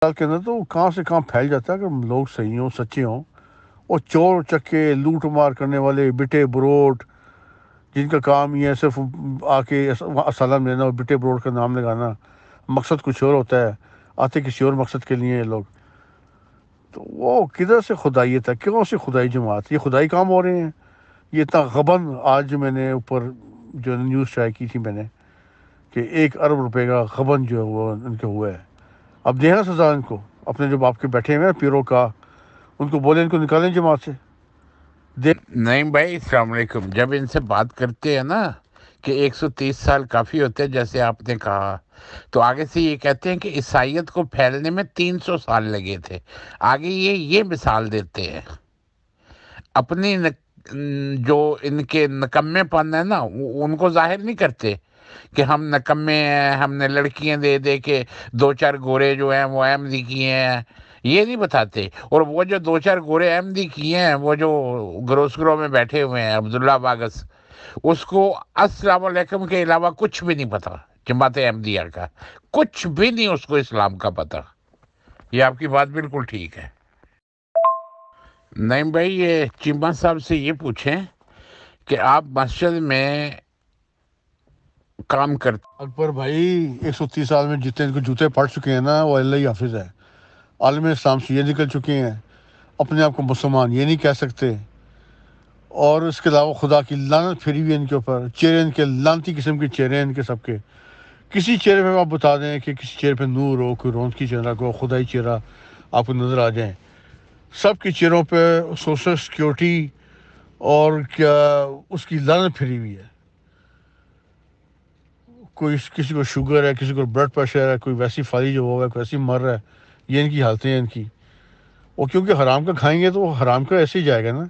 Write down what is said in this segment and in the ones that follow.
سال کے اندر تو کہاں سے کہاں پھیل جاتا ہے اگر لوگ صحیح ہوں سچے ہوں. اور چور چکے لوٹ مار کرنے والے بٹے بروٹ جن کا کام یہ ہے صرف آ کے اسلام لینا اور بٹے بروٹ کا نام لگانا، مقصد کچھ اور ہوتا ہے، آتے کسی اور مقصد کے لیے یہ لوگ. تو وہ کدھر سے خدائیت ہے؟ کیوں سے خدائی جماعت؟ یہ خدائی کام ہو رہے ہیں. یہ اتنا غبن آج میں نے اوپر جو نیوز شائع کی تھی میں نے کہ 1 ارب روپے کا غبن جو ہے وہ ان کے ہوا ہے. اب دیں نا سزا ان کو. اپنے جو باپ کے بیٹھے ہوئے ہیں پیروں کا، ان کو بولیں ان کو نکالیں جماعت سے. نہیں بھائی، السلام علیکم. جب ان سے بات کرتے ہیں نا کہ 130 سال کافی ہوتے ہیں جیسے آپ نے کہا، تو آگے سے یہ کہتے ہیں کہ عیسائیت کو پھیلنے میں 300 سال لگے تھے. آگے یہ مثال دیتے ہیں اپنی جو ان کے نکمے پن ہے نا ان کو ظاہر نہیں کرتے کہ ہم نکمے ہیں، ہم نے لڑکیاں دے دے کے 2 4 گورے جو ہیں وہ احمدی کیے ہیں، یہ نہیں بتاتے. اور وہ جو 2 4 گورے احمدی کیے ہیں، وہ جو گروسگرو میں بیٹھے ہوئے ہیں عبداللہ باگس، اس کو السلام علیکم کے علاوہ کچھ بھی نہیں پتا. جماعت احمدیہ کا کچھ بھی نہیں اس کو اسلام کا پتا. یہ آپ کی بات بالکل ٹھیک ہے. نہیں بھائی، یہ چیمہ صاحب سے یہ پوچھیں کہ آپ مسجد میں کام کرتے. اکبر بھائی 130 سال میں جتنے ان کو جوتے پڑ چکے ہیں نا وہ اللہ ہی حافظ ہے. عالم اسلام سے یہ نکل چکے ہیں، اپنے آپ کو مسلمان یہ نہیں کہہ سکتے. اور اس کے علاوہ خدا کی لعنت پھری ہوئی ان کے اوپر. چہرے ان کے لعنتی قسم کے چہرے ہیں ان کے سب کے. کسی چہرے پہ آپ بتا دیں کہ کسی چہرے پہ نور ہو، کوئی رونقی چہرہ کو خدائی چہرہ آپ کو نظر آ جائیں. سب کے چہروں پہ سوشل سیکیورٹی اور کیا اس کی لعنت پھری ہوئی ہے. کوئی کسی کو شوگر ہے، کسی کو بلڈ پریشر ہے، کوئی ویسی فالج ہو گیا، کوئی ایسی مر رہا ہے. یہ ان کی حالتیں ہیں ان کی. وہ کیونکہ حرام کا کھائیں گے تو وہ حرام کا ایسے ہی جائے گا نا.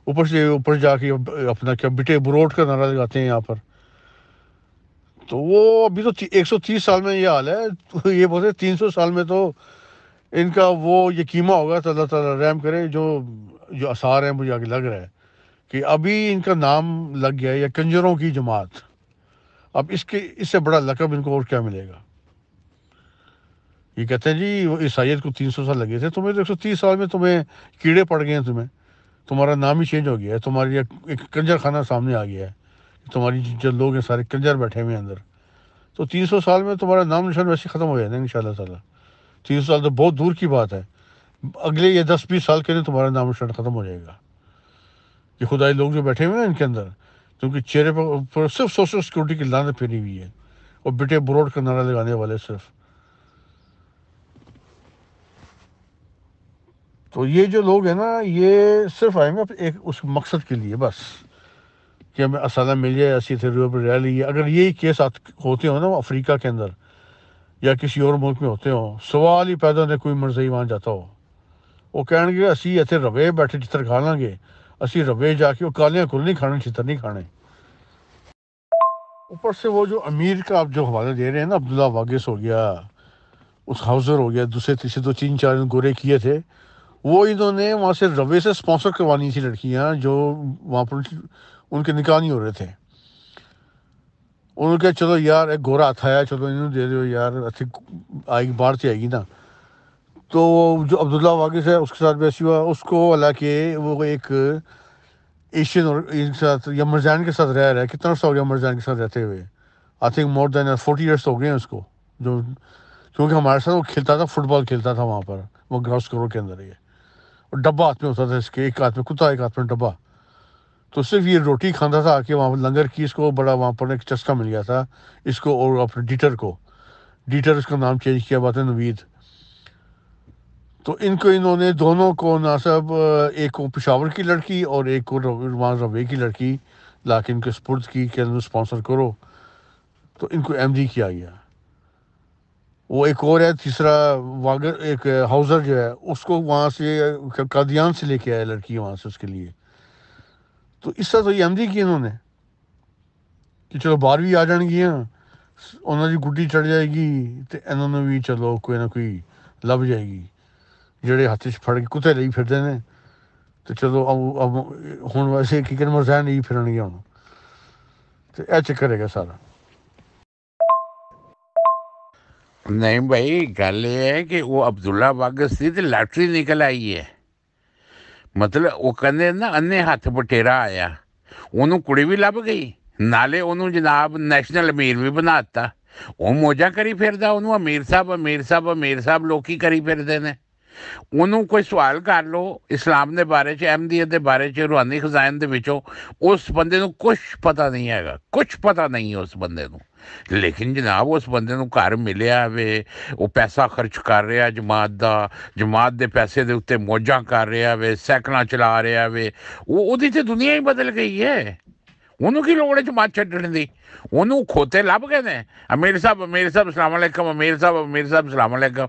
اوپر سے اوپر جا کے اپنا کیا بٹے بروٹ کا نعرہ لگاتے ہیں یہاں پر. تو وہ ابھی تو 130 سال میں یہ حال ہے. تو یہ بولتے 300 سال میں تو ان کا وہ یہ قیمہ ہوگا. تو اللہ تعالیٰ رحم کرے. جو آثار ہیں مجھے آگے لگ رہا ہے کہ ابھی ان کا نام لگ گیا ہے یا کنجروں کی جماعت. اب اس سے بڑا لقب ان کو اور کیا ملے گا؟ یہ کہتے ہیں جی وہ عیسائیت کو 300 سال لگے تھے، تمہیں تو 130 سال میں تمہیں کیڑے پڑ گئے ہیں. تمہارا نام ہی چینج ہو گیا ہے. تمہاری ایک کنجر خانہ سامنے آ گیا ہے. تمہاری جو لوگ ہیں سارے کنجر بیٹھے ہوئے ہیں اندر. تو 300 سال میں تمہارا نام نشان ویسے ختم ہو جائے گا ان شاء اللہ تعالیٰ. 300 سال تو بہت دور کی بات ہے. اگلے یہ 10 20 سال کے لیے تمہارا نام نشان ختم ہو جائے گا. یہ خدائی لوگ جو بیٹھے ہوئے ہیں ان کے اندر، کیونکہ چہرے پر صرف سوشل سیکورٹی کی لعنت پھیری ہوئی ہے اور بٹے بروٹ کا نعرہ لگانے والے صرف. تو یہ جو لوگ ہیں نا یہ صرف آئیں گے ایک اس مقصد کے لیے بس کہ ہمیں اسالہ مل جائے، اسی طرح پر رہ لیے. اگر یہی کیس ہوتے ہوں نا وہ افریقہ کے اندر یا کسی اور ملک میں ہوتے ہوں، سوال ہی پیدا نہیں کوئی مرزائی وہاں جاتا ہو. وہ کہیں گے اسی ایتھے روے بیٹھے چتر کھا لیں گے، اسی روے جا کے وہ کالیاں کل نہیں کھانے، چتر نہیں کھانے. اوپر سے وہ جو امیر کا آپ جو حوالہ دے رہے ہیں نا، عبداللہ واگس ہو گیا، اس ہاؤزر ہو گیا، دوسرے تیسرے 2 3 4 گورے کیے تھے. وہ انہوں نے وہاں سے روے سے اسپانسر کروانی تھی لڑکیاں جو وہاں پر ان کے نکاح نہیں ہو رہے تھے. انہوں نے کہا چلو یار ایک گورا ہاتھ آیا، چلو انہوں دے دو یار، اچھی آئے گی باہر سے آئے گی نا. تو جو عبداللہ واگس ہے اس کے ساتھ بھی ایسی ہوا. اس کو حالانکہ وہ ایک ایشین اور ان کے ساتھ یا مرزان کے ساتھ رہ رہا ہے. کتنا عرصہ ہو گیا مرزان کے ساتھ رہتے ہوئے؟ I think more then 40 years ہو گئے ہیں اس کو. جو کیونکہ ہمارے ساتھ وہ کھیلتا تھا، فٹ بال کھیلتا تھا وہاں پر، وہ گراؤنڈ کرو کے اندر. یہ اور ڈبہ ہاتھ میں ہوتا تھا اس کے، ایک ہاتھ میں کتا ایک ہاتھ میں ڈبہ. تو صرف یہ روٹی کھاتا تھا کہ وہاں لنگر کی. اس کو بڑا وہاں پر ایک چسکا مل گیا تھا اس کو اور اپنے ڈیٹر کو. ڈیٹر اس کا نام چینج کیا، بات ہے نوید. تو ان کو انہوں نے دونوں کو ناصب ایک کو پشاور کی لڑکی اور ایک کو وہاں روے کی لڑکی لا کے ان کے سپرد کی کہ اسپانسر کرو. تو ان کو احمدی کیا گیا. وہ ایک اور ہے تیسرا واگر، ایک ہاؤزر جو ہے، اس کو وہاں سے قادیان سے لے کے آیا لڑکی وہاں سے اس کے لیے. تو اس طرح تو یہ احمدی کی انہوں نے کہ چلو 12ویں آ جان گیاں، انہوں نے گڈی چڑھ جائے گی تو انہوں نے بھی چلو کوئی نہ کوئی لب جائے گی. جڑے ہاتھ پھڑ کے کتے لئی پھرتے ہیں تو چلو اب ہوں ویسے ککن مرزان نہیں پھرن گیا ہوں. تو یہ چکر ہے گا سارا. ਨਹੀਂ ਭਾਈ, ਗੱਲ ਇਹ ਹੈ ਕਿ ਉਹ ਅਬਦੁੱਲਾ ਵਾਗਸ ਦੀ ਤੇ ਲਾਟਰੀ ਨਿਕਲ ਆਈ ਹੈ। ਮਤਲਬ ਉਹ ਕਹਿੰਦੇ ਨਾ, ਅੰਨੇ ਹੱਥ ਬਟੇਰਾ ਆਇਆ, ਉਹਨੂੰ ਕੁੜੀ ਵੀ ਲੱਭ ਗਈ, ਨਾਲੇ ਉਹਨੂੰ ਜਨਾਬ ਨੈਸ਼ਨਲ ਅਮੀਰ ਵੀ ਬਣਾ ਦਿੱਤਾ। ਉਹ ਮੌਜਾਂ ਕਰੀ ਫਿਰਦਾ, ਉਹਨੂੰ ਅਮੀਰ ਸਾਹਿਬ ਅਮੀਰ ਸਾਹਿਬ ਅਮੀਰ ਸਾਹਿਬ ਲੋਕੀ ਕਰੀ ਫਿਰਦੇ ਨੇ। ਉਹਨੂੰ ਕੋਈ ਸਵਾਲ ਕਰ ਲਓ ਇਸਲਾਮ ਦੇ ਬਾਰੇ 'ਚ, ਅਹਿਮਦੀਅਤ ਦੇ ਬਾਰੇ 'ਚ, ਰੂਹਾਨੀ ਖਜ਼ਾਨ ਦੇ ਵਿੱਚੋਂ, ਉਸ ਬੰਦੇ ਨੂੰ ਕੁਛ ਪਤਾ ਨਹੀਂ ਹੈਗਾ, ਕੁਛ ਪਤਾ ਨਹੀਂ ਉਸ ਬੰਦੇ ਨੂੰ। ਲੇਕਿਨ ਜਨਾਬ ਉਸ ਬੰਦੇ ਨੂੰ ਘਰ ਮਿਲਿਆ ਵੇ, ਉਹ ਪੈਸਾ ਖਰਚ ਕਰ ਰਿਹਾ ਜਮਾਤ ਦਾ, ਜਮਾਤ ਦੇ ਪੈਸੇ ਦੇ ਉੱਤੇ ਮੌਜਾਂ ਕਰ ਰਿਹਾ ਵੇ, ਸਾਈਕਲਾਂ ਚਲਾ ਰਿਹਾ ਵੇ। ਉਹਦੀ ਤੇ ਦੁਨੀਆ ਹੀ ਬਦਲ ਗਈ ਹੈ। ਉਹਨੂੰ ਕੀ ਲੋੜ ਹੈ ਜਮਾਤ ਛੱਡਣ ਦੀ? ਉਹਨੂੰ ਖੋਤੇ ਲੱਭ ਗਏ ਨੇ, ਅਮੀਰ ਸਾਹਿਬ ਸਲਾਮ ਅਲੈਕਮ, ਅਮੀਰ ਸਾਹਿਬ ਸਲਾਮ ਅਲੈਕਮ।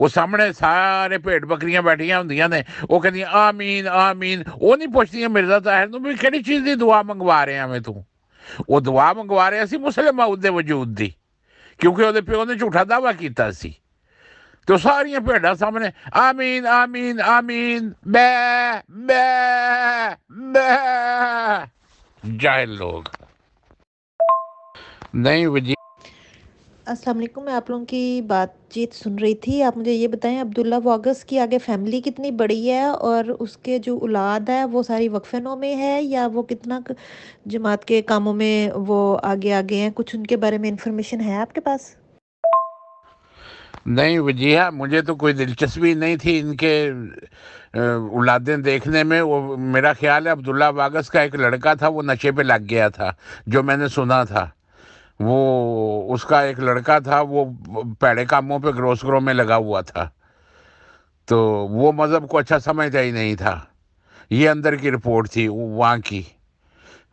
ਉਹ ਸਾਹਮਣੇ ਸਾਰੇ ਭੇਡ ਬੱਕਰੀਆਂ ਬੈਠੀਆਂ ਹੁੰਦੀਆਂ ਨੇ, ਉਹ ਕਹਿੰਦੀਆਂ ਆਮੀਨ ਆਮੀਨ। ਉਹ ਨਹੀਂ ਪੁੱਛਦੀਆਂ ਮਿਰਜ਼ਾ ਤਾਹਿਰ ਨੂੰ ਵੀ ਕਿਹੜੀ ਚੀਜ਼ ਦੀ ਦੁਆ ਮੰਗਵਾ ਰਿਹਾ ਮੈਂ ਤੂੰ। ਉਹ ਦੁਆ ਮੰਗਵਾ ਰਿਹਾ ਸੀ ਮੁਸਲਿਮ ਮਊਦ ਦੇ ਵਜੂਦ ਦੀ, ਕਿਉਂਕਿ ਉਹਦੇ ਪਿਓ ਨੇ ਝੂਠਾ ਦਾਵਾ ਕੀਤਾ ਸੀ। تو ساریاں بھیڑاں سامنے آمین آمین آمین بے بے بے، جاہل لوگ نہیں وجی۔ السلام علیکم، میں آپ لوگوں کی بات چیت سن رہی تھی۔ آپ مجھے یہ بتائیں عبداللہ واگس کی آگے فیملی کتنی بڑی ہے، اور اس کے جو اولاد ہے وہ ساری وقف نو میں ہے، یا وہ کتنا جماعت کے کاموں میں وہ آگے ہیں؟ کچھ ان کے بارے میں انفارمیشن ہے آپ کے پاس؟ نہیں وجیہہ، مجھے تو کوئی دلچسپی نہیں تھی ان کے اولادیں دیکھنے میں۔ وہ میرا خیال ہے عبداللہ واگس کا ایک لڑکا تھا، وہ نشے پہ لگ گیا تھا، جو میں نے سنا تھا۔ وہ اس کا ایک لڑکا تھا، وہ پیڑے کاموں پہ گروسروں میں لگا ہوا تھا، تو وہ مذہب کو اچھا سمجھتا ہی نہیں تھا۔ یہ اندر کی رپورٹ تھی وہاں کی۔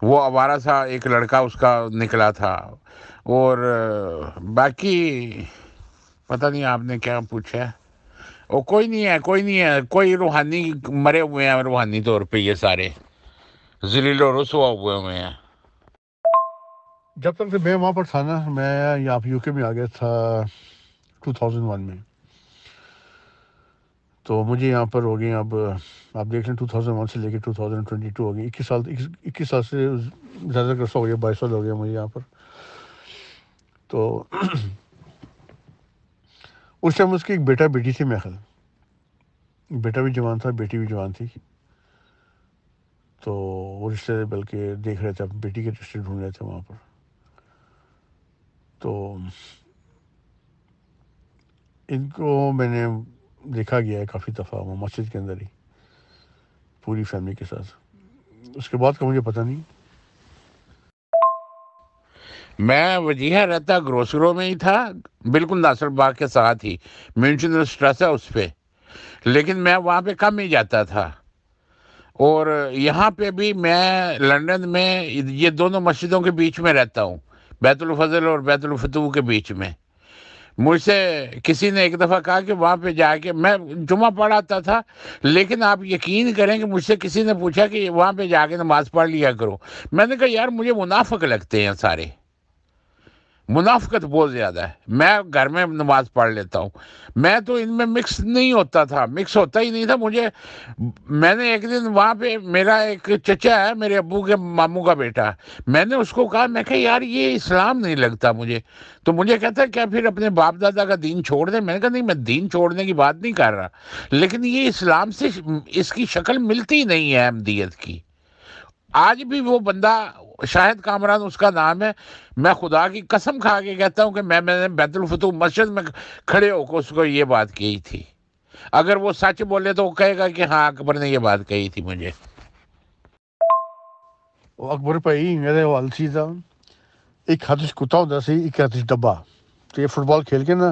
وہ آوارہ سا ایک لڑکا اس کا نکلا تھا۔ اور باقی پتہ نہیں آپ نے کیا پوچھا ہے۔ اور کوئی نہیں ہے کوئی روحانی مرے ہوئے ہیں، روحانی طور پہ یہ سارے ذلیل و رسوا ہوئے ہیں۔ جب تک کہ میں وہاں پر تھا نا، میں یہاں یو کے میں آ گیا تھا 2001 میں، تو مجھے یہاں پر ہو گئی، اب آپ دیکھ لیں 2001 سے لے کے 2022 ہو گئی، 21 سال سے زیادہ عرصہ ہو گیا، 22 سال ہو گیا مجھے یہاں پر۔ تو اس ٹائم اس کی ایک بیٹا بیٹی تھی، میرے خیال بیٹا بھی جوان تھا، بیٹی بھی جوان تھی۔ تو وہ رشتے بلکہ دیکھ رہے تھے، بیٹی کے رشتے ڈھونڈ رہے تھے وہاں پر۔ تو ان کو میں نے دیکھا گیا ہے کافی دفعہ وہ مسجد کے اندر ہی پوری فیملی کے ساتھ۔ اس کے بعد کا مجھے پتہ نہیں۔ میں وجیہہ رہتا گروسرو میں ہی تھا، بالکل ناصر باغ کے ساتھ ہی، مینشن اسٹریس ہے اس پہ، لیکن میں وہاں پہ کم ہی جاتا تھا۔ اور یہاں پہ بھی میں لندن میں یہ دونوں مسجدوں کے بیچ میں رہتا ہوں، بیت الفضل اور بیت الفتوح کے بیچ میں۔ مجھ سے کسی نے ایک دفعہ کہا کہ وہاں پہ جا کے میں جمعہ پڑھاتا تھا، لیکن آپ یقین کریں کہ مجھ سے کسی نے پوچھا کہ وہاں پہ جا کے نماز پڑھ لیا کرو۔ میں نے کہا یار مجھے منافق لگتے ہیں سارے، منافقت بہت زیادہ ہے، میں گھر میں نماز پڑھ لیتا ہوں۔ میں تو ان میں مکس نہیں ہوتا تھا، مکس ہوتا ہی نہیں تھا مجھے۔ میں نے ایک دن وہاں پہ، میرا ایک چچا ہے میرے ابو کے ماموں کا بیٹا، میں نے اس کو کہا، میں کہا یار یہ اسلام نہیں لگتا مجھے۔ تو مجھے کہتا ہے کیا پھر اپنے باپ دادا کا دین چھوڑ دیں؟ میں نے کہا نہیں، میں دین چھوڑنے کی بات نہیں کر رہا، لیکن یہ اسلام سے اس کی شکل ملتی نہیں ہے احمدیت کی۔ آج بھی وہ بندہ شاہد کامران اس کا نام ہے، میں خدا کی قسم کھا کے کہتا ہوں کہ میں نے بیت الفتوح مسجد میں کھڑے ہو کے اس کو یہ بات کہی تھی۔ اگر وہ سچ بولے تو وہ کہے گا کہ ہاں اکبر نے یہ بات کہی تھی مجھے۔ وہ اکبر بھائی میرے والد تھا، ایک ہاتھ کتا ہوتا سی، ایک ہاتھ ڈبا، تو یہ فٹ بال کھیل کے نا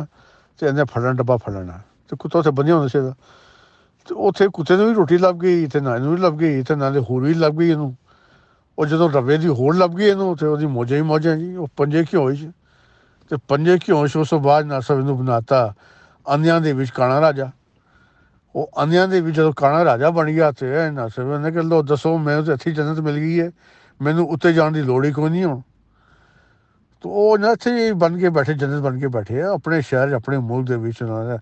تو انہیں پھڑنا ڈبا پھڑنا، تو کتا اتنے بنیا ہوتا سی، تو اتنے کتے نے بھی روٹی لب گئی، تے نال بھی لب گئی، تے نالے ہور بھی لب گئی انہوں۔ اور جدوں ربے دی ہور لب گئی انہوں تے وہ موجیں ہی موجیں جی، وہ پنجے کی ہوئی تے پنجے کی ہوئی اس تو بعد ناسا انہوں بناتا اندیاں دے وچ کانا راجا۔ وہ اندیاں دے وچ جدوں کانا راجا بن گیا تے ناسا نے کہ لو دسو میں تے اتھی جنت مل گئی ہے، مینوں اتنے جان دی لوڑ ہی کوئی نہیں ہو۔ تو وہ نہ اتھے بن کے بیٹھے، جنت بن کے بیٹھے اپنے شہر اپنے ملک دے وچ، انہوں نے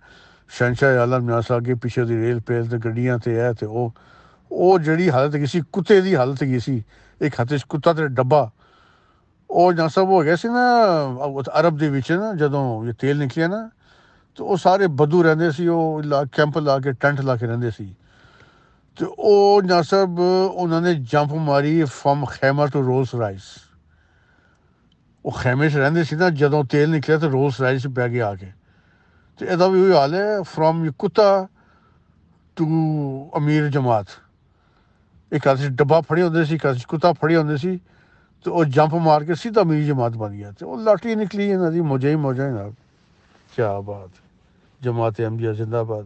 شہنشاہ عالم نیاز اگے پیچھے دی ریل پیل تے گڈیاں تے ہے تے وہ جڑی حالت کی سی، کتے دی حالت کی سی ایک ਹੱਥ 'ਚ ਕੁੱਤਾ ਤੇ ਡੱਬਾ। ਉਹ ਜਾਂ ਸਾਹਿਬ ਹੋ ਗਿਆ ਸੀ ਨਾ ਅਰਬ ਦੇ ਵਿੱਚ ਨਾ, ਜਦੋਂ ਇਹ ਤੇਲ ਨਿਕਲਿਆ ਨਾ, ਤੇ ਉਹ ਸਾਰੇ ਬਦੂ ਰਹਿੰਦੇ ਸੀ, ਉਹ ਕੈਂਪ ਲਾ ਕੇ ਟੈਂਟ ਲਾ ਕੇ ਰਹਿੰਦੇ ਸੀ। ਤੇ ਉਹ ਜਾਂ ਸਾਹਿਬ ਉਹਨਾਂ ਨੇ ਜੰਪ ਮਾਰੀ ਫਰਮ ਖੈਮਾ ਟੂ ਰੋਲਸ ਰਾਈਸ। ਉਹ ਖੈਮੇ 'ਚ ਰਹਿੰਦੇ ਸੀ ਨਾ, ਜਦੋਂ ਤੇਲ ਨਿਕਲਿਆ ਤੇ ਰੋਲਸ ਰਾਈਸ 'ਚ ਪੈ ਗਏ ਆ ਕੇ। ਤੇ ਇਹਦਾ ਵੀ ਉਹੀ ਹਾਲ ਹੈ, ਫਰਮ ਕੁੱਤਾ ਟੂ ਅਮੀਰ ਜਮਾਤ। ਇੱਕ ਹੱਥ 'ਚ ਡੱਬਾ ਫੜੇ ਹੁੰਦੇ ਸੀ, ਇੱਕ ਹੱਥ 'ਚ ਕੁੱਤਾ ਫੜੇ ਹੁੰਦੇ ਸੀ, ਤੇ ਉਹ ਜੰਪ ਮਾਰ ਕੇ ਸਿੱਧਾ ਅਮੀਰ ਜਮਾਤ ਬਣ ਗਿਆ। ਤੇ ਉਹ ਲਾਟਰੀ ਨਿਕਲੀ ਇਹਨਾਂ ਦੀ, ਮੌਜਾਂ ਹੀ ਮੌਜਾਂ ਨਾਲ। ਕਿਆ ਬਾਤ, ਜਮਾਤ ਅਹਿਮਦੀਆ ਜ਼ਿੰਦਾਬਾਦ।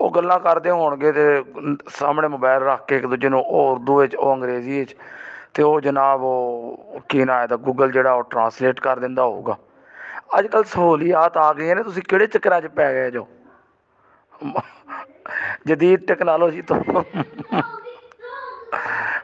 ਉਹ ਗੱਲਾਂ ਕਰਦੇ ਹੋਣਗੇ ਤੇ ਸਾਹਮਣੇ ਮੋਬਾਈਲ ਰੱਖ ਕੇ ਇੱਕ ਦੂਜੇ ਨੂੰ, ਉਹ ਉਰਦੂ ਵਿੱਚ, ਉਹ ਅੰਗਰੇਜ਼ੀ ਵਿੱਚ, ਤੇ ਉਹ ਜਨਾਬ ਉਹ ਕੀ ਨਾਂ ਇਹਦਾ ਗੂਗਲ ਜਿਹੜਾ ਉਹ ਟਰਾਂਸਲੇਟ ਕਰ ਦਿੰਦਾ ਹੋਊਗਾ। ਅੱਜ ਕੱਲ੍ਹ ਸਹੂਲੀਅਤ ਆ ਗਈਆਂ ਨੇ, ਤੁਸੀਂ ਕਿਹੜੇ ਚੱਕਰਾਂ 'ਚ ਪੈ ਗਏ ਜੋ? ਜਦੀਦ ਟੈਕਨੋਲੋਜੀ ਤੋਂ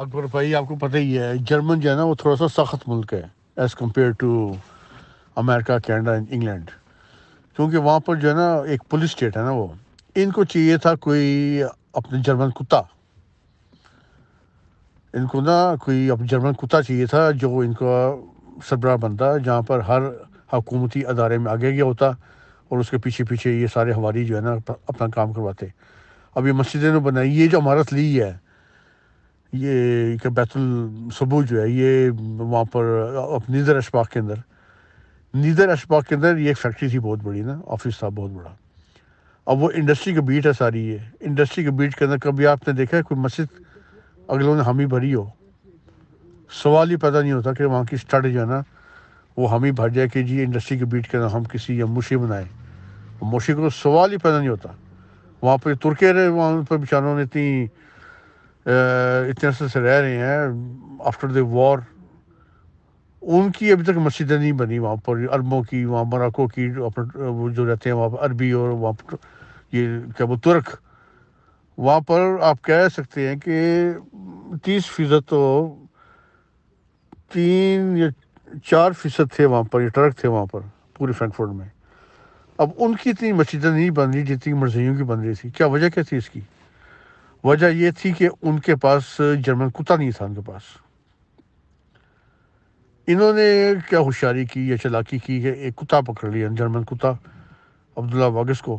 اکبر بھائی آپ کو پتہ ہی ہے جرمن جو ہے نا وہ تھوڑا سا سخت ملک ہے ایز کمپیئر ٹو امریکہ کینیڈا انگلینڈ، کیونکہ وہاں پر جو ہے نا ایک پولیس اسٹیٹ ہے نا وہ، ان کو چاہیے تھا کوئی اپنے جرمن کتا، ان کو نا کوئی اپنا جرمن کتا چاہیے تھا جو ان کا سربراہ بنتا، جہاں پر ہر حکومتی ادارے میں آگے گیا ہوتا اور اس کے پیچھے پیچھے یہ سارے حوالی جو ہے نا اپنا کام کرواتے۔ اب یہ مسجدیں نے بنائی، یہ جو عمارت لی ہے یہ کہ بیت الصبو جو ہے یہ وہاں پر نیدر اشباق کے اندر، نیدر اشباق کے اندر یہ ایک فیکٹری تھی بہت بڑی نا، آفس تھا بہت بڑا۔ اب وہ انڈسٹری کے بیٹ ہے ساری، یہ انڈسٹری کے بیٹ کے اندر کبھی آپ نے دیکھا ہے کوئی مسجد اگلوں نے حامی بھری ہو؟ سوال ہی پیدا نہیں ہوتا کہ وہاں کی اسٹڈ جو ہے نا وہ حامی بھر جائے کہ جی انڈسٹری کے بیٹ کے اندر ہم کسی یا موشی بنائیں، موشی کو سوال ہی پیدا نہیں ہوتا۔ وہاں پہ ترکے رہے، وہاں پہ بیچاروں نے اتنے عرصے سے رہ رہے ہیں آفٹر دی وار، ان کی ابھی تک مسجدیں نہیں بنی وہاں پر، عربوں کی، وہاں مراکو کی وہ جو رہتے ہیں وہاں پر عربی، اور وہاں پر یہ کیا وہ ترک، وہاں پر آپ کہہ سکتے ہیں کہ 30% تو 3 یا 4% تھے وہاں پر، یہ ٹرک تھے وہاں پر پورے فرینکفرٹ میں۔ اب ان کی اتنی مسجدیں نہیں بن رہی جتنی مرزیوں کی بن رہی تھی۔ کیا وجہ کیا تھی اس کی؟ وجہ یہ تھی کہ ان کے پاس جرمن کتا نہیں تھا، ان کے پاس۔ انہوں نے کیا ہوشیاری کی یا چالاکی کی کہ ایک کتا پکڑ لیا، جرمن کتا عبداللہ واگس کو،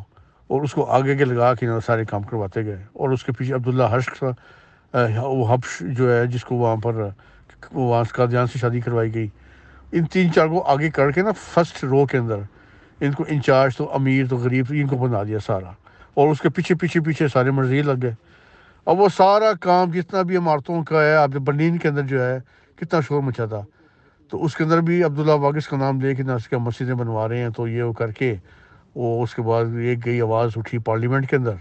اور اس کو آگے کے لگا کے انہوں نے سارے کام کرواتے گئے، اور اس کے پیچھے عبداللہ ہرش تھا، وہ حبش جو ہے جس کو وہاں پر وہاں قادیان سے شادی کروائی گئی، ان 3 4 کو آگے کر کے نا فرسٹ رو کے اندر ان کو انچارج، تو امیر تو غریب تو ان کو بنا دیا سارا، اور اس کے پیچھے پیچھے پیچھے سارے مرزی لگ گئے۔ اب وہ سارا کام جتنا بھی عمارتوں کا ہے، آپ برلین کے اندر جو ہے کتنا شور مچا تھا، تو اس کے اندر بھی عبداللہ واگس کا نام لے کے نہ اس کا مسجدیں بنوا رہے ہیں، تو یہ وہ کر کے وہ اس کے بعد ایک گئی آواز اٹھی پارلیمنٹ کے اندر،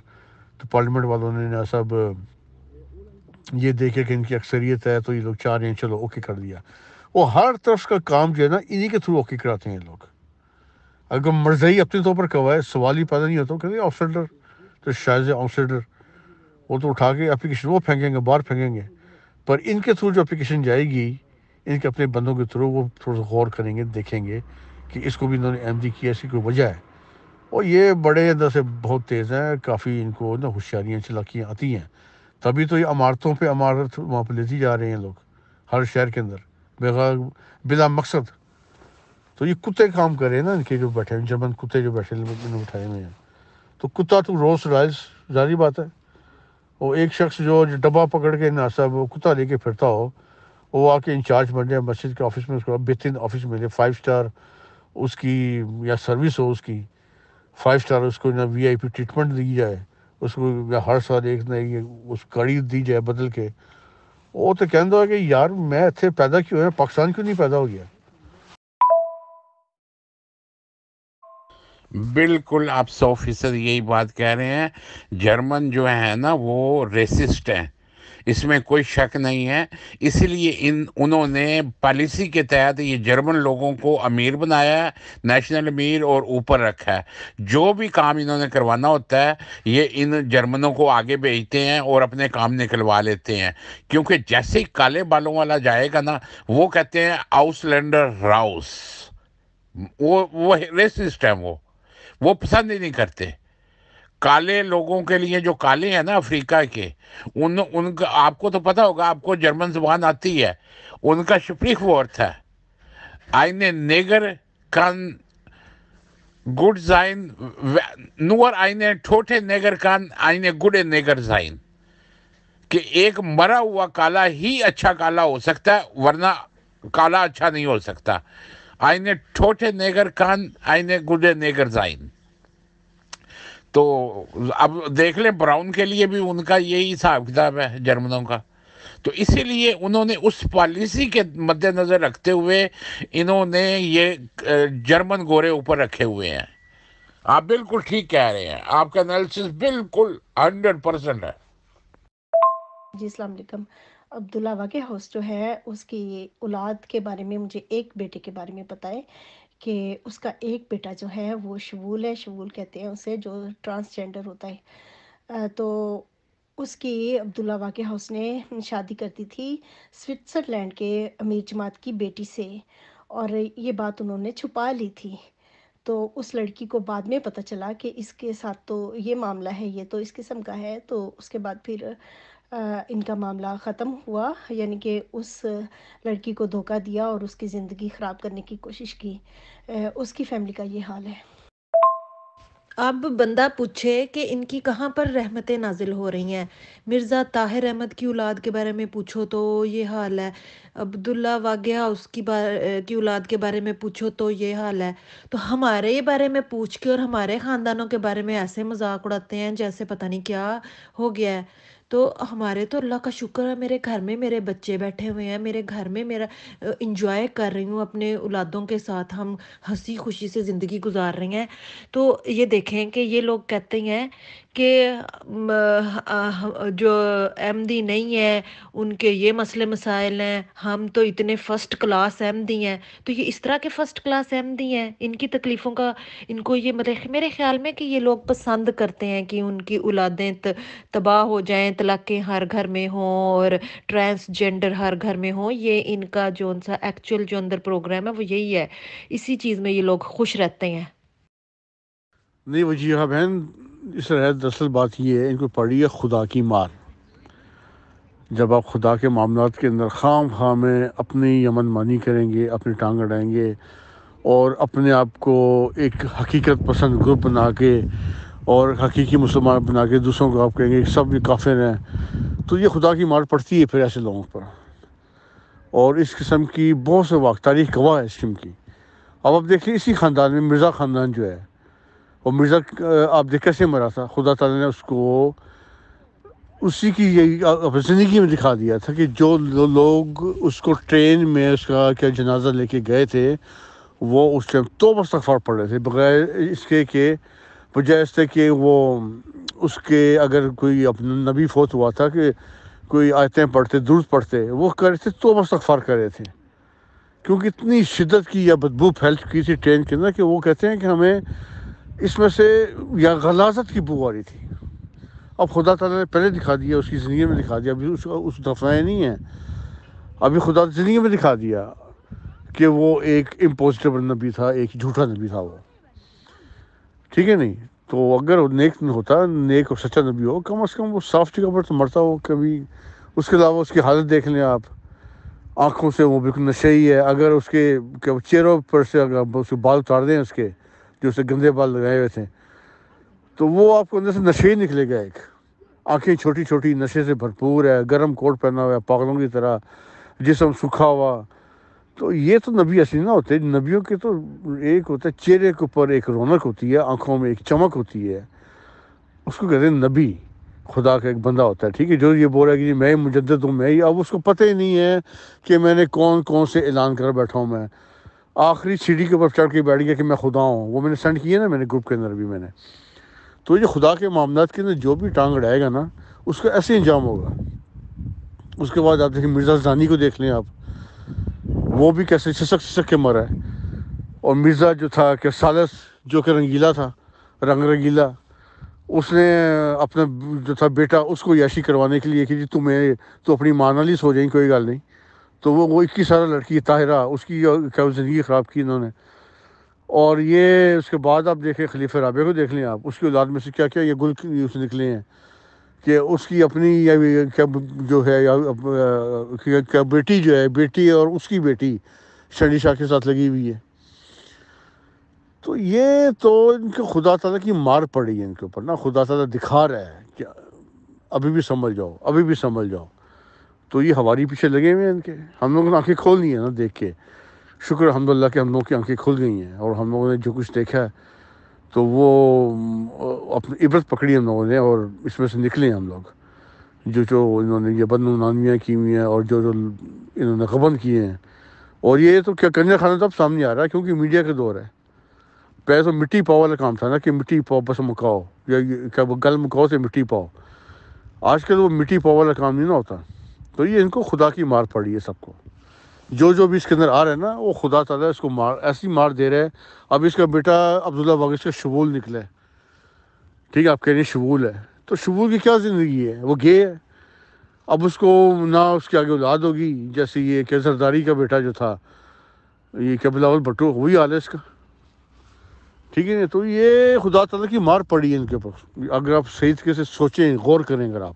تو پارلیمنٹ والوں نے نا سب یہ دیکھے کہ ان کی اکثریت ہے تو یہ لوگ چاہ رہے ہیں چلو اوکے کر دیا۔ وہ ہر طرف کا کام جو ہے نا انہی کے تھرو اوکے کراتے ہیں یہ لوگ۔ اگر مرزئی اپنے طور پر کوائے سوال ہی پیدا نہیں ہوتا، کہ آؤٹ سائڈر تو شاید آؤٹ سائڈر، وہ تو اٹھا کے اپلیکیشن وہ پھینکیں گے، باہر پھینکیں گے، پر ان کے تھرو جو اپلیکیشن جائے گی ان کے اپنے بندوں کے تھرو، وہ تھوڑا سا غور کریں گے، دیکھیں گے کہ اس کو بھی انہوں نے احمدی کیا، اس کی کوئی وجہ ہے۔ اور یہ بڑے اندر سے بہت تیز ہیں، کافی ان کو نا ہوشیاریاں چلاکیاں آتی ہیں، تبھی تو یہ عمارتوں پہ عمارت وہاں پہ لیتی جا رہے ہیں لوگ ہر شہر کے اندر بلا مقصد۔ تو یہ کتے کام کر رہے ہیں نا، ان کے جو بیٹھے ہیں جرمن کتے جو بیٹھے بٹھائے ہوئے ہیں، تو کتا تو روز رائز ظاہری بات ہے، اور ایک شخص جو ڈبہ پکڑ کے نا صاحب وہ کتا لے کے پھرتا ہو، وہ آ کے انچارج بن جائے مسجد کے آفس میں، اس کو بہترین آفس ملے 5 اسٹار اس کی یا سروس ہو، اس کی 5 اسٹار، اس کو نہ VIP ٹریٹمنٹ دی جائے، اس کو ہر سال ایک نہ اس گاڑی دی جائے بدل کے، وہ تو کہنا ہے کہ یار میں اتنے پیدا کیوں ہے، پاکستان کیوں نہیں پیدا ہو گیا؟ بالکل آپ 100% یہی بات کہہ رہے ہیں۔ جرمن جو ہے نا وہ ریسسٹ ہیں، اس میں کوئی شک نہیں ہے، اسی لیے انہوں نے پالیسی کے تحت یہ جرمن لوگوں کو امیر بنایا ہے، نیشنل امیر، اور اوپر رکھا ہے۔ جو بھی کام انہوں نے کروانا ہوتا ہے یہ ان جرمنوں کو آگے بھیجتے ہیں اور اپنے کام نکلوا لیتے ہیں، کیونکہ جیسے ہی کالے بالوں والا جائے گا نا وہ کہتے ہیں آؤس لینڈر راؤس، وہ ریسسٹ ہیں، وہ پسند ہی نہیں کرتے کالے لوگوں کے لیے۔ جو کالے ہیں نا افریقہ کے، ان کا آپ کو تو پتہ ہوگا، آپ کو جرمن زبان آتی ہے، ان کا شپریک وارت ہے eine Neger kann gut sein, nur eine tote Neger kann eine gute Neger sein، کہ ایک مرا ہوا کالا ہی اچھا کالا ہو سکتا ہے، ورنہ کالا اچھا نہیں ہو سکتا۔ eine tote Neger kann eine gute Neger sein۔ تو اب دیکھ لیں براؤن کے لیے بھی ان کا یہی حساب کتاب ہے جرمنوں کا، تو اسی لیے انہوں نے اس پالیسی کے مد نظر رکھتے ہوئے انہوں نے یہ جرمن گورے اوپر رکھے ہوئے ہیں۔ آپ بالکل ٹھیک کہہ رہے ہیں، آپ کا انالیسس بالکل 100% ہے۔ جی السلام علیکم۔ عبداللہ واقع ہاؤس جو ہے اس کی اولاد کے بارے میں مجھے ایک بیٹے کے بارے میں پتہ ہے کہ اس کا ایک بیٹا جو ہے وہ شوول ہے، شوول کہتے ہیں اسے، جو ٹرانسجینڈر ہوتا ہے۔ تو اس کی عبداللہ واقع ہاؤس نے شادی کرتی تھی سوئٹزرلینڈ کے امیر جماعت کی بیٹی سے، اور یہ بات انہوں نے چھپا لی تھی۔ تو اس لڑکی کو بعد میں پتہ چلا کہ اس کے ساتھ تو یہ معاملہ ہے، یہ تو اس قسم کا ہے، تو اس کے بعد پھر ان کا معاملہ ختم ہوا، یعنی کہ اس لڑکی کو دھوکہ دیا اور اس کی زندگی خراب کرنے کی کوشش کی۔ اس کی فیملی کا یہ حال ہے۔ اب بندہ پوچھے کہ ان کی کہاں پر رحمتیں نازل ہو رہی ہیں۔ مرزا طاہر احمد کی اولاد کے بارے میں پوچھو تو یہ حال ہے، عبداللہ واقعہ اس کی اولاد کے بارے میں پوچھو تو یہ حال ہے۔ تو ہمارے بارے میں پوچھ کے اور ہمارے خاندانوں کے بارے میں ایسے مذاق اڑاتے ہیں جیسے پتہ نہیں کیا ہو گیا ہے۔ تو ہمارے تو اللہ کا شکر ہے، میرے گھر میں میرے بچے بیٹھے ہوئے ہیں، میرے گھر میں میرا انجوائے کر رہی ہوں اپنے اولادوں کے ساتھ، ہم ہنسی خوشی سے زندگی گزار رہی ہیں۔ تو یہ دیکھیں کہ یہ لوگ کہتے ہیں کہ جو احمدی نہیں ہیں ان کے یہ مسئلے مسائل ہیں، ہم تو اتنے فرسٹ کلاس احمدی ہیں۔ تو یہ اس طرح کے فرسٹ کلاس احمدی ہیں، ان کی تکلیفوں کا ان کو یہ میرے خیال میں کہ یہ لوگ پسند کرتے ہیں کہ ان کی اولادیں تباہ ہو جائیں، طلاقیں ہر گھر میں ہوں اور ٹرانسجینڈر ہر گھر میں ہوں۔ یہ ان کا جو ان سا ایکچوئل جو اندر پروگرام ہے وہ یہی ہے، اسی چیز میں یہ لوگ خوش رہتے ہیں۔ نہیں وجیہہ بہن، اس طرح دراصل بات یہ ہے، ان کو پڑی ہے خدا کی مار۔ جب آپ خدا کے معاملات کے اندر خام خواہ میں اپنی یمن مانی کریں گے، اپنی ٹانگ اڑائیں گے اور اپنے آپ کو ایک حقیقت پسند گروپ بنا کے اور حقیقی مسلمان بنا کے دوسروں کو آپ کہیں گے کہ سب یہ کافر ہیں، تو یہ خدا کی مار پڑتی ہے پھر ایسے لوگوں پر۔ اور اس قسم کی بہت سے واقع تاریخ گواہ ہے اس قسم کی۔ اب آپ دیکھیں اسی خاندان میں مرزا خاندان جو ہے، اور مرزا آپ دیکھ کیسے مرا تھا، خدا تعالیٰ نے اس کو اسی کی زندگی میں دکھا دیا تھا کہ جو لوگ اس کو ٹرین میں اس کا کیا جنازہ لے کے گئے تھے وہ اس ٹائم توبہ استغفار پڑھ رہے تھے، بغیر اس کے کہ بجائے اس سے کہ وہ اس کے اگر کوئی اپنا نبی فوت ہوا تھا کہ کوئی آیتیں پڑھتے درود پڑھتے، وہ کر رہے تھے توبہ استغفار کر رہے تھے، کیونکہ اتنی شدت کی یا بدبو پھیل چکی تھی ٹرین کے اندر کہ وہ کہتے ہیں کہ ہمیں اس میں سے یا غلاظت کی بو آ رہی تھی۔ اب خدا تعالیٰ نے پہلے دکھا دیا، اس کی زندگی میں دکھا دیا، ابھی اس دفعہ نہیں ہے، ابھی خدا زندگی میں دکھا دیا کہ وہ ایک امپوسٹیبل نبی تھا، ایک جھوٹا نبی تھا وہ، ٹھیک ہے نہیں؟ تو اگر وہ نیک ہوتا، نیک اور سچا نبی ہو، کم از کم وہ صاف جگہ پر تو مرتا ہو کبھی۔ اس کے علاوہ اس کی حالت دیکھ لیں آپ، آنکھوں سے وہ بالکل نشے ہی ہے، اگر اس کے چہروں پر سے اگر اس کے بال اتار دیں اس کے جو اسے گندے بال لگائے ہوئے تھے، تو وہ آپ کو اندر سے نشے ہی نکلے گا، ایک آنکھیں چھوٹی چھوٹی نشے سے بھرپور ہے، گرم کوٹ پہنا ہوا ہے پاگلوں کی طرح، جسم سکھا ہوا۔ تو یہ تو نبی اصلی نہ ہوتے، نبیوں کے تو ایک ہوتا ہے چہرے کے اوپر ایک رونق ہوتی ہے، آنکھوں میں ایک چمک ہوتی ہے، اس کو کہتے ہیں نبی، خدا کا ایک بندہ ہوتا ہے، ٹھیک ہے؟ جو یہ بول رہا ہے کہ میں مجدد ہوں، میں ہی، اب اس کو پتہ ہی نہیں ہے کہ میں نے کون سے اعلان کر بیٹھا ہوں، میں آخری سیڑھی کے اوپر چڑھ کے بیٹھ گیا کہ میں خدا ہوں، وہ میں نے سینڈ کیا نا، میں نے گروپ کے اندر بھی میں نے۔ تو یہ خدا کے معاملات کے اندر جو بھی ٹانگ اڑائے گا نا، اس کا ایسے انجام ہوگا۔ اس کے بعد آپ دیکھیں مرزا زانی کو دیکھ لیں آپ، وہ بھی کیسے سسک کے مرا ہے۔ اور مرزا جو تھا کہ سالس جو کہ رنگیلا تھا، رنگ رنگیلا، اس نے اپنا جو تھا بیٹا اس کو عیاشی کروانے کے لیے کہ جی تو اپنی ماں نال ہی سو جائیں، کوئی گل نہیں، تو وہ 21 سالہ لڑکی طاہرہ، اس کی کیا زندگی خراب کی انہوں نے۔ اور یہ اس کے بعد آپ دیکھیں خلیفہ رابع کو دیکھ لیں آپ، اس کی اولاد میں سے کیا کیا یہ گل اس نکلے ہیں کہ اس کی اپنی کیا جو ہے کیا بیٹی جو ہے، بیٹی اور اس کی بیٹی شنڈی شاہ کے ساتھ لگی ہوئی ہے۔ تو یہ تو ان کے خدا تعالیٰ کی مار پڑی ہے ان کے اوپر نا، خدا تعالیٰ دکھا رہا ہے کہ ابھی بھی سنبھل جاؤ، ابھی بھی سنبھل جاؤ۔ تو یہ ہماری پیچھے لگے ہوئے ہیں ان کے، ہم لوگوں نے آنکھیں کھولنی ہیں نا دیکھ کے، شکر الحمدللہ کہ ہم لوگوں کی آنکھیں کھل گئی ہیں، اور ہم لوگوں نے جو کچھ دیکھا ہے تو وہ اپنی عبرت پکڑی ہم لوگوں نے، اور اس میں سے نکلے ہم لوگ، جو انہوں نے یہ بدعنوانیاں کی ہوئی ہیں اور جو انہوں نے غبن کیے ہیں۔ اور یہ تو کیا کنجر خانہ تو اب سامنے آ رہا ہے، کیونکہ میڈیا کا دور ہے۔ پہلے تو مٹی پاؤ والا کام تھا نا کہ مٹی پاؤ بس مکاؤ، یا کیا گل مکاؤ سے مٹی پاؤ، آج کل وہ مٹی پاؤ والا کام نہیں نہ ہوتا۔ تو یہ ان کو خدا کی مار پڑی ہے سب کو، جو بھی اس کے اندر آ رہا ہے نا، وہ خدا تعالیٰ اس کو ایسی مار دے رہا ہے۔ اب اس کا بیٹا عبداللہ واقع کا شبول نکلا ہے، ٹھیک ہے، آپ کہہ رہے ہیں شبول ہے، تو شبور کی کیا زندگی ہے؟ وہ گے ہے. اب اس کو نہ اس کے آگے اولاد ہوگی، جیسے یہ کہ زرداری کا بیٹا جو تھا یہ کہ بلاول بھٹو، وہی حال ہے اس کا. ٹھیک ہے نا؟ تو یہ خدا تعالیٰ کی مار پڑی ہے ان کے اوپر. اگر آپ صحیح طریقے سے سوچیں، غور کریں اگر آپ